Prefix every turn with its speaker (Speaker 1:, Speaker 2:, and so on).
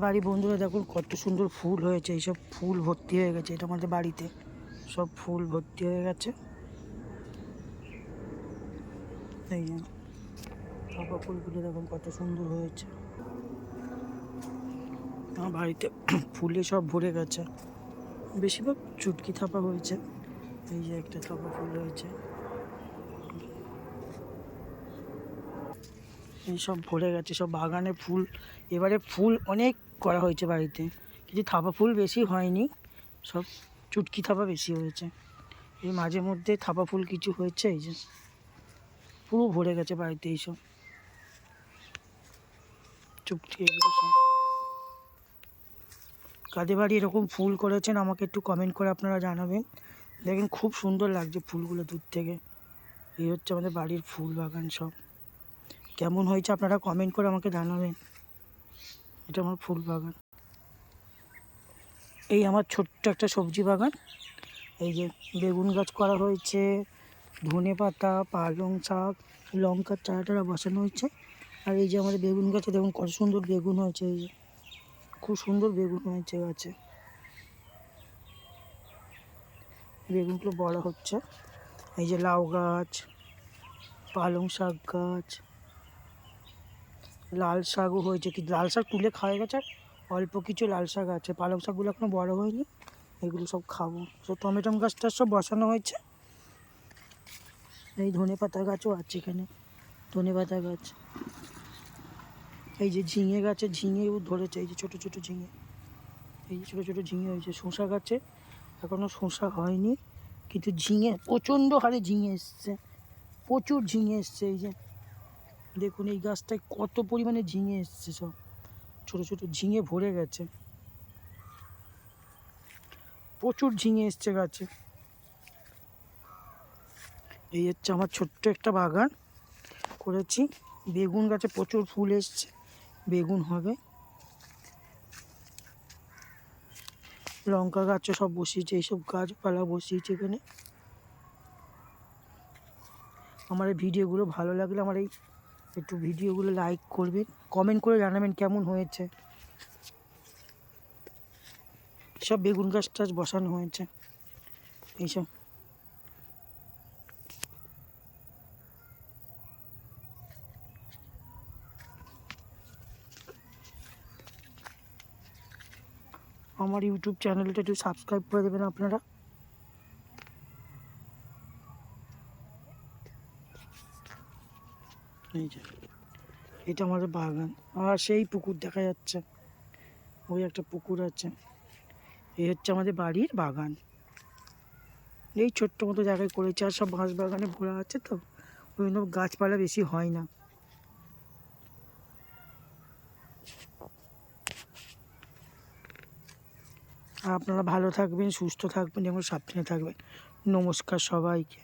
Speaker 1: বাড়ি বন্ধুরা দেখুন কত সুন্দর ফুল হয়েছে, এইসব ফুল ভর্তি হয়ে গেছে। এটা আমাদের বাড়িতে সব ফুল ভর্তি হয়ে গেছে। এই যে জবা ফুলগুলো দেখুন কত সুন্দর হয়েছে। আমার বাড়িতে ফুলে সব ভরে গেছে, বেশিরভাগ চুটকি থাপা হয়েছে। এই যে একটা থাপা ফুল হয়েছে, এই সব ভরে গেছে সব বাগানে ফুল। এবারে ফুল অনেক করা হয়েছে বাড়িতে, কিন্তু থাপা ফুল বেশি হয়নি, সব চুটকি থাপা বেশি হয়েছে। এই মাঝে মধ্যে থাপা ফুল কিছু হয়েছে। এই যে পুরো ভরে গেছে বাড়িতে এইসব চুটকি। এগুলো সব কাদের বাড়ি এরকম ফুল করেছেন আমাকে একটু কমেন্ট করে আপনারা জানাবেন। দেখেন খুব সুন্দর লাগছে ফুলগুলো দূর থেকে। এই হচ্ছে আমাদের বাড়ির ফুল বাগান। সব কেমন হয়েছে আপনারা কমেন্ট করে আমাকে জানাবেন। এটা আমার ফুল বাগান। এই আমার ছোট্ট একটা সবজি বাগান। এই যে বেগুন গাছ করা হয়েছে, ধনে পাতা, পালং শাক, লঙ্কার চারা বসানো হয়েছে। আর এই যে আমাদের বেগুন গাছে দেখুন কত সুন্দর বেগুন হয়েছে। এই যে খুব সুন্দর বেগুন হয়েছে গাছে, বেগুনগুলো বড় হচ্ছে। এই যে লাউ গাছ, পালং শাক গাছ, লাল শাকও হয়েছে। কি লাল শাক তুলে খাওয়া গেছে, অল্প কিছু লাল শাক আছে। পালং শাকগুলো এখনো বড় হয়নি, এগুলো সব খাবো। সব টমেটো গাছটা সব বসানো হয়েছে। এই ধনে পাতা গাছও আছে এখানে, ধনে পাতা গাছ। এই যে ঝিঙে গাছে ঝিঙেও ধরেছে, এই যে ছোটো ছোটো ঝিঙে, এই যে ছোটো ছোটো ঝিঙে হয়েছে। শসা গাছে এখনও শসা হয়নি, কিন্তু ঝিঙে প্রচণ্ড হারে ঝিঙে এসছে, প্রচুর ঝিঙে এসছে। এই যে দেখুন এই গাছটায় কত পরিমাণে ঝিঙে এসছে, সব ছোটো ছোটো ঝিঙে ভরে গেছে, প্রচুর ঝিঙে এসছে গাছে। এই হচ্ছে আমার ছোট্ট একটা বাগান করেছি। বেগুন গাছে প্রচুর ফুল এসছে, বেগুন হবে। লঙ্কা গাছও সব বসিয়েছে, এইসব গাছপালা বসিয়েছে এখানে। আমার এই ভিডিওগুলো ভালো লাগলে আমার এই একটু ভিডিওগুলো লাইক করবেন, কমেন্ট করে জানাবেন কেমন হয়েছে। সব বেগুন গাছ টাছ বসানো হয়েছে এইসব। আমার ইউটিউব চ্যানেলটা একটু সাবস্ক্রাইব করে দেবেন আপনারা। এই যে এটা আমাদের বাগান, আর সেই পুকুর দেখা যাচ্ছে, ওই একটা পুকুর আছে। এই হচ্ছে আমাদের বাড়ির বাগান। এই ছোট্ট মতো জায়গায় করেছে, আর সব বাঁশ বাগানে ভরা আছে, তো ওই জন্য গাছপালা বেশি হয় না। আপনারা ভালো থাকবেন, সুস্থ থাকবেন এবং সাবধানে থাকবেন। নমস্কার সবাইকে।